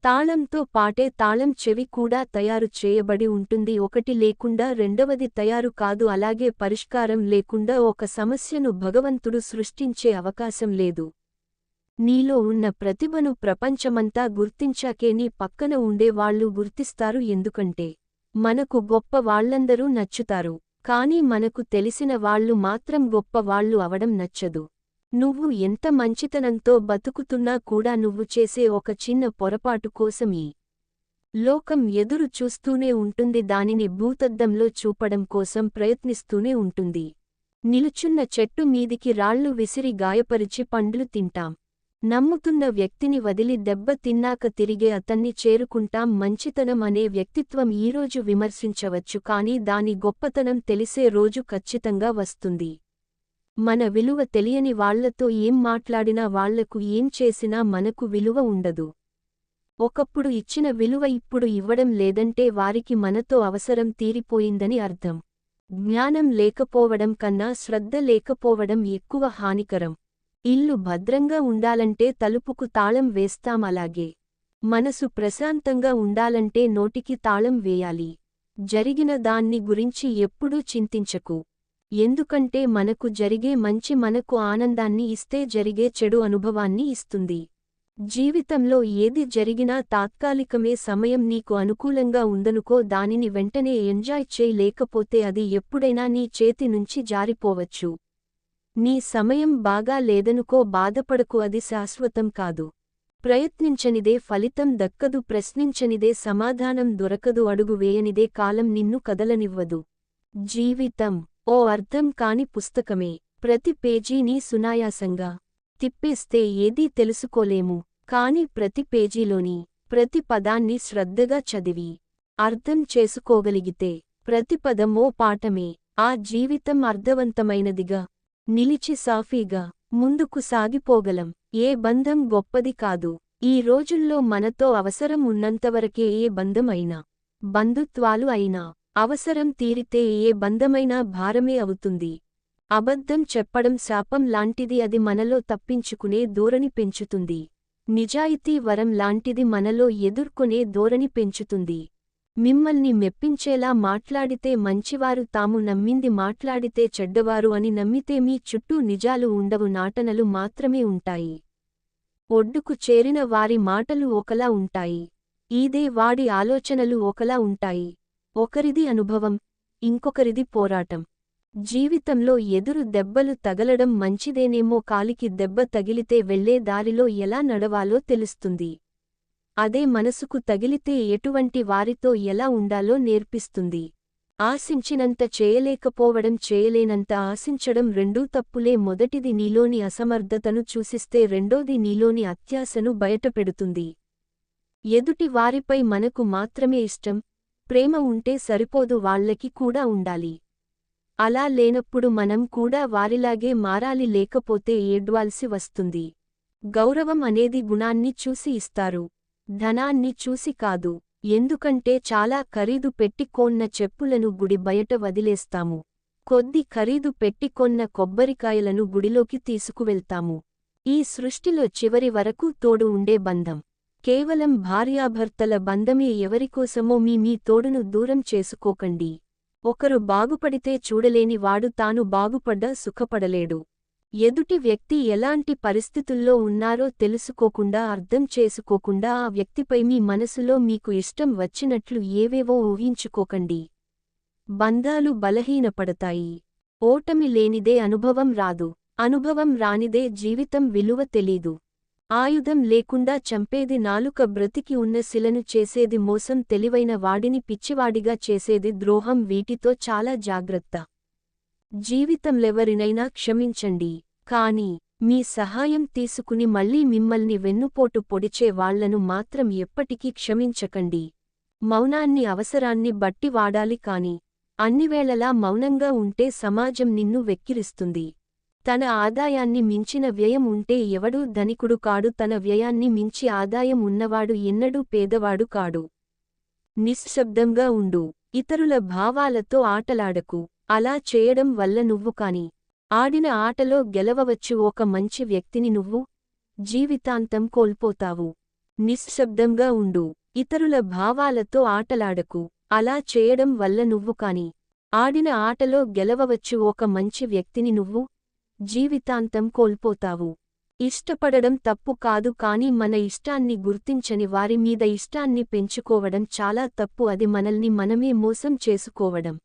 తాళంతో పాటే తాళం చెవి కూడా తయారు చేయబడి ఉంటుంది. ఒకటి లేకుండా రెండవది తయారు కాదు. అలాగే పరిష్కారం లేకుండా ఒక సమస్యను భగవంతుడు సృష్టించే అవకాశం లేదు. నీలో ఉన్న ప్రతిభను ప్రపంచమంతా గుర్తించాకే నీ పక్కన ఉండే వాళ్ళు గుర్తిస్తారు. ఎందుకంటే మనకు గొప్ప వాళ్ళందరూ నచ్చుతారు, కానీ మనకు తెలిసిన వాళ్ళు మాత్రం గొప్ప వాళ్ళు అవడం నచ్చదు. నువ్వు ఎంత మంచితనంతో బతుకుతున్నా కూడా నువ్వు చేసే ఒక చిన్న పొరపాటు కోసం ఈ లోకం ఎదురు చూస్తూనే ఉంటుంది. దానిని భూతద్దంలో చూపడం కోసం ప్రయత్నిస్తూనే ఉంటుంది. నిలుచున్న చెట్టు మీదికి రాళ్లు విసిరి గాయపరిచి పండ్లు తింటాం. నమ్ముతున్న వ్యక్తిని వదిలి దెబ్బ తిన్నాక తిరిగే అతన్ని చేరుకుంటాం. మంచితనం అనే వ్యక్తిత్వం ఈరోజు విమర్శించవచ్చు, కానీ దాని గొప్పతనం తెలిసే రోజు ఖచ్చితంగా వస్తుంది. మన విలువ తెలియని వాళ్లతో ఏం మాట్లాడినా వాళ్లకు ఏం చేసినా మనకు విలువ ఉండదు. ఒకప్పుడు ఇచ్చిన విలువ ఇప్పుడు ఇవ్వడం లేదంటే వారికి మనతో అవసరం తీరిపోయిందని అర్థం. జ్ఞానం లేకపోవడం కన్నా శ్రద్ధ లేకపోవడం ఎక్కువ హానికరం. ఇల్లు భద్రంగా ఉండాలంటే తలుపుకు తాళం వేస్తాం, అలాగే మనసు ప్రశాంతంగా ఉండాలంటే నోటికి తాళం వేయాలి. జరిగిన దాన్ని గురించి ఎప్పుడూ చింతించకు. ఎందుకంటే మనకు జరిగే మంచి మనకు ఆనందాన్ని ఇస్తే జరిగే చెడు అనుభవాన్ని ఇస్తుంది. జీవితంలో ఏది జరిగినా తాత్కాలికమే. సమయం నీకు అనుకూలంగా ఉందనుకో, దానిని వెంటనే ఎంజాయ్ చేయి, లేకపోతే అది ఎప్పుడైనా నీ చేతి నుంచి జారిపోవచ్చు. నీ సమయం బాగా లేదనుకో, బాధపడకు, అది శాశ్వతం కాదు. ప్రయత్నించనిదే ఫలితం దక్కదు, ప్రశ్నించనిదే సమాధానం దొరకదు, అడుగు వేయనిదే కాలం నిన్ను కదలనివ్వదు. జీవితం ఓ అర్థం కాని పుస్తకమే. ప్రతి పేజీని సునాయాసంగా తిప్పేస్తే ఏదీ తెలుసుకోలేము, కాని ప్రతి పేజీలోని ప్రతి పదాన్ని శ్రద్ధగా చదివి అర్థం చేసుకోగలిగితే ప్రతి పదం ఓ పాఠమే. ఆ జీవితం అర్థవంతమైనదిగా నిలిచి సాఫీగా ముందుకు సాగిపోగలం. ఏ బంధం గొప్పది కాదు. ఈ రోజుల్లో మనతో అవసరం ఉన్నంతవరకే ఏ బంధం అయినా, బంధుత్వాలు అయినా, అవసరం తీరితే ఏ బంధమైనా భారమే అవుతుంది. అబద్ధం చెప్పడం శాపం లాంటిది, అది మనలో తప్పించుకునే ధోరణి పెంచుతుంది. నిజాయితీ వరం లాంటిది, మనలో ఎదుర్కొనే ధోరణి పెంచుతుంది. మిమ్మల్ని మెప్పించేలా మాట్లాడితే మంచివారు, తాము నమ్మింది మాట్లాడితే చెడ్డవారు అని నమ్మితే మీ చుట్టూ నిజాలు ఉండవు, నాటనలు మాత్రమే ఉంటాయి. ఒడ్డుకు చేరిన వారి మాటలు ఒకలా ఉంటాయి, ఈదే వాడి ఆలోచనలు ఒకలా ఉంటాయి. ఒకరిది అనుభవం, ఇంకొకరిది పోరాటం. జీవితంలో ఎదురు దెబ్బలు తగలడం మంచిదేనేమో, కాలికి దెబ్బ తగిలితే వెళ్లే దారిలో ఎలా నడవాలో తెలుస్తుంది. అదే మనసుకు తగిలితే ఎటువంటి వారితో ఎలా ఉండాలో నేర్పిస్తుంది. ఆశించినంత చేయలేకపోవడం, చేయలేనంత ఆశించడం రెండూ తప్పులే. మొదటిది నీలోని అసమర్థతను చూసిస్తే రెండోది నీలోని అత్యాశను బయటపెడుతుంది. ఎదుటి వారిపై మనకు మాత్రమే ఇష్టం, ప్రేమ ఉంటే సరిపోదు, వాళ్లకి కూడా ఉండాలి. అలా లేనప్పుడు మనం కూడా వారిలాగే మారాలి, లేకపోతే ఏడ్వాల్సి వస్తుంది. గౌరవం అనేది గుణాన్ని చూసి ఇస్తారు, ధనాన్ని చూసి కాదు. ఎందుకంటే చాలా ఖరీదు పెట్టి కొన్న చెప్పులను గుడి బయట వదిలేస్తాము, కొద్ది ఖరీదు పెట్టి కొన్న కొబ్బరికాయలను గుడిలోకి తీసుకువెళ్తాము. ఈ సృష్టిలో చివరి వరకు తోడు ఉండే బంధం కేవలం భార్యాభర్తల బంధమే. ఎవరికోసమో మీ తోడును దూరం చేసుకోకండి. ఒకరు బాగుపడితే చూడలేని వాడు తాను బాగుపడ్డా సుఖపడలేడు. ఎదుటి వ్యక్తి ఎలాంటి పరిస్థితుల్లో ఉన్నారో తెలుసుకోకుండా, అర్థం చేసుకోకుండా ఆ వ్యక్తిపై మీ మనసులో మీకు ఇష్టం వచ్చినట్లు ఏవేవో ఊహించుకోకండి. బంధాలు బలహీనపడతాయి. ఓటమి లేనిదే అనుభవం రాదు, అనుభవం రానిదే జీవితం విలువ తెలీదు. ఆయుధం లేకుండా చంపేది నాలుక, బ్రతికి ఉన్న శిలను చేసేది మోసం, తెలివైన వాడిని పిచ్చివాడిగా చేసేది ద్రోహం. వీటితో చాలా జాగ్రత్త. జీవితంలెవరినైనా క్షమించండి, కానీ మీ సహాయం తీసుకుని మళ్లీ మిమ్మల్ని వెన్నుపోటు పొడిచే వాళ్లను మాత్రం ఎప్పటికీ క్షమించకండి. మౌనాన్ని అవసరాన్ని బట్టి వాడాలి, కాని అన్నివేళలా మౌనంగా ఉంటే సమాజం నిన్ను వెక్కిరిస్తుంది. తన ఆదాయాన్ని మించిన వ్యయం ఉంటే ఎవడూ ధనికుడు కాడు, తన వ్యయాన్ని మించి ఆదాయం ఉన్నవాడు ఎన్నడూ పేదవాడు కాడు. నిశ్శబ్దంగా ఉండు, ఇతరుల భావాలతో ఆటలాడకు. అలా చేయడం వల్ల నువ్వు కాని ఆడిన ఆటలో గెలవవచ్చు, ఒక మంచి వ్యక్తిని నువ్వు జీవితాంతం కోల్పోతావు. నిశ్శబ్దంగా ఉండు. ఇతరుల భావాలతో ఆటలాడకు. అలా చేయడం వల్ల నువ్వు కాని ఆడిన ఆటలో గెలవవచ్చు. ఒక మంచి వ్యక్తిని నువ్వు జీవితాంతం కోల్పోతావు. ఇష్టపడడం తప్పు కాదు, కానీ మన ఇష్టాన్ని గుర్తించని వారి మీద ఇష్టాన్ని పెంచుకోవడం చాలా తప్పు. అది మనల్ని మనమే మోసం చేసుకోవడం.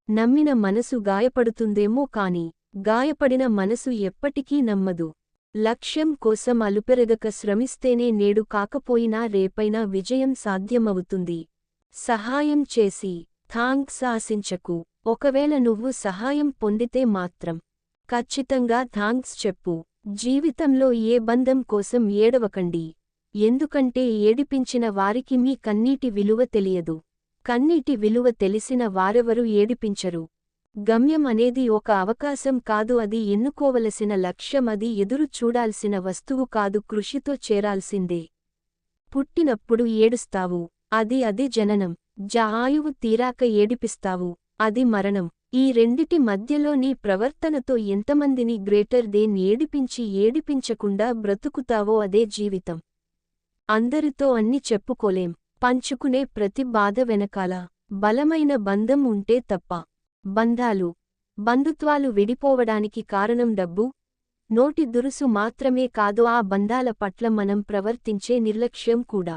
నమ్మిన మనసు గాయపడుతుందేమో కాని గాయపడిన మనసు ఎప్పటికీ నమ్మదు. లక్ష్యం కోసం అలుపెరగక శ్రమిస్తేనే నేడు కాకపోయినా రేపైనా విజయం సాధ్యమవుతుంది. సహాయం చేసి థాంక్స్ ఆశించకు. ఒకవేళ నువ్వు సహాయం పొందితే మాత్రం ఖచ్చితంగా థాంక్స్ చెప్పు. జీవితంలో ఏ బంధం కోసం ఏడవకండి. ఎందుకంటే ఏడిపించిన వారికి మీ కన్నీటి విలువ తెలియదు. కన్నీటి విలువ తెలిసిన వారెవరూ ఏడిపించరు. గమ్యం అనేది ఒక అవకాశం కాదు, అది ఎన్నుకోవలసిన లక్ష్యం. అది ఎదురు చూడాల్సిన వస్తువు కాదు, కృషితో చేరాల్సిందే. పుట్టినప్పుడు ఏడుస్తావు, అది జననం. ఆయువు తీరాక ఏడిపిస్తావు, అది మరణం. ఈ రెండిటి మధ్యలో నీ ప్రవర్తనతో ఎంతమందిని గ్రేటర్ దేన్ ఏడిపించకుండా బ్రతుకుతావో అదే జీవితం. అందరితో అన్ని చెప్పుకోలేం. పంచుకునే ప్రతి బాధ వెనకాల బలమైన బంధం ఉంటే తప్ప. బంధుత్వాలు విడిపోవడానికి కారణం డబ్బు, నోటి దురుసు మాత్రమే కాదు, ఆ బంధాల పట్ల మనం ప్రవర్తించే నిర్లక్ష్యం కూడా.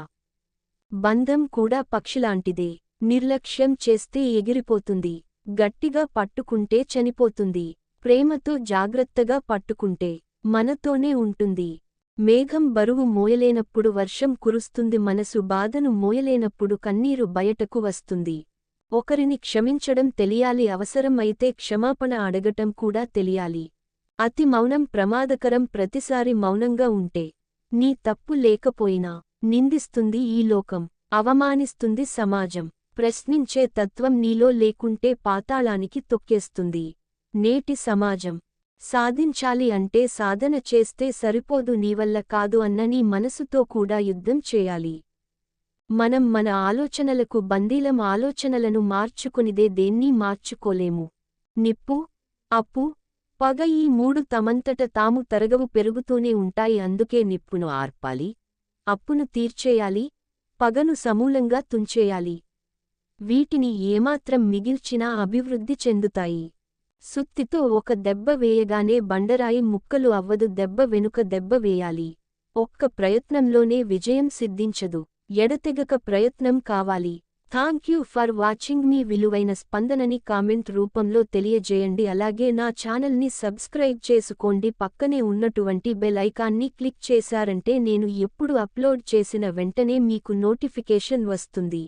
బంధం కూడా పక్షిలాంటిదే. నిర్లక్ష్యం చేస్తే ఎగిరిపోతుంది, గట్టిగా పట్టుకుంటే చనిపోతుంది. ప్రేమతో జాగ్రత్తగా పట్టుకుంటే మనతోనే ఉంటుంది. మేఘం బరువు మోయలేనప్పుడు వర్షం కురుస్తుంది, మనసు బాధను మోయలేనప్పుడు కన్నీరు బయటకు వస్తుంది. ఒకరిని క్షమించడం తెలియాలి, అవసరం అయితే క్షమాపణ అడగటం కూడా తెలియాలి. అతి మౌనం ప్రమాదకరం. ప్రతిసారి మౌనంగా ఉంటే నీ తప్పు లేకపోయినా నిందిస్తుంది ఈ లోకం, అవమానిస్తుంది సమాజం. ప్రశ్నించే తత్వం నీలో లేకుంటే పాతాళానికి తొక్కేస్తుంది. నేటి సమాజం సాధించాలి అంటే సాధన చేస్తే సరిపోదు, నీవల్ల కాదు అన్న నీ మనసుతో కూడా యుద్ధం చేయాలి. మనం మన ఆలోచనలకు బందీలం. ఆలోచనలను మార్చుకునిదే దేన్నీ మార్చుకోలేము. నిప్పు, అప్పు, పగ, ఈ మూడు తమంతట తాము తరగవు, పెరుగుతూనే ఉంటాయి. అందుకే నిప్పును ఆర్పాలి, అప్పును తీర్చేయాలి, పగను సమూలంగా తుంచేయాలి. వీటిని ఏమాత్రం మిగిల్చినా అభివృద్ధి చెందుతాయి. సుత్తితో ఒక దెబ్బ వేయగానే బండరాయి ముక్కలు అవ్వదు, దెబ్బ వెనుక దెబ్బ వేయాలి. ఒక్క ప్రయత్నంలోనే విజయం సిద్ధించదు, ఎడతెగక ప్రయత్నం కావాలి. Thank you for watching. మీ విలువైన స్పందనని కామెంట్ రూపంలో తెలియజేయండి. అలాగే నా ఛానల్ని సబ్స్క్రైబ్ చేసుకోండి. పక్కనే ఉన్నటువంటి బెల్ ఐకాన్ని క్లిక్ చేశారంటే నేను ఎప్పుడు అప్లోడ్ చేసిన వెంటనే మీకు నోటిఫికేషన్ వస్తుంది.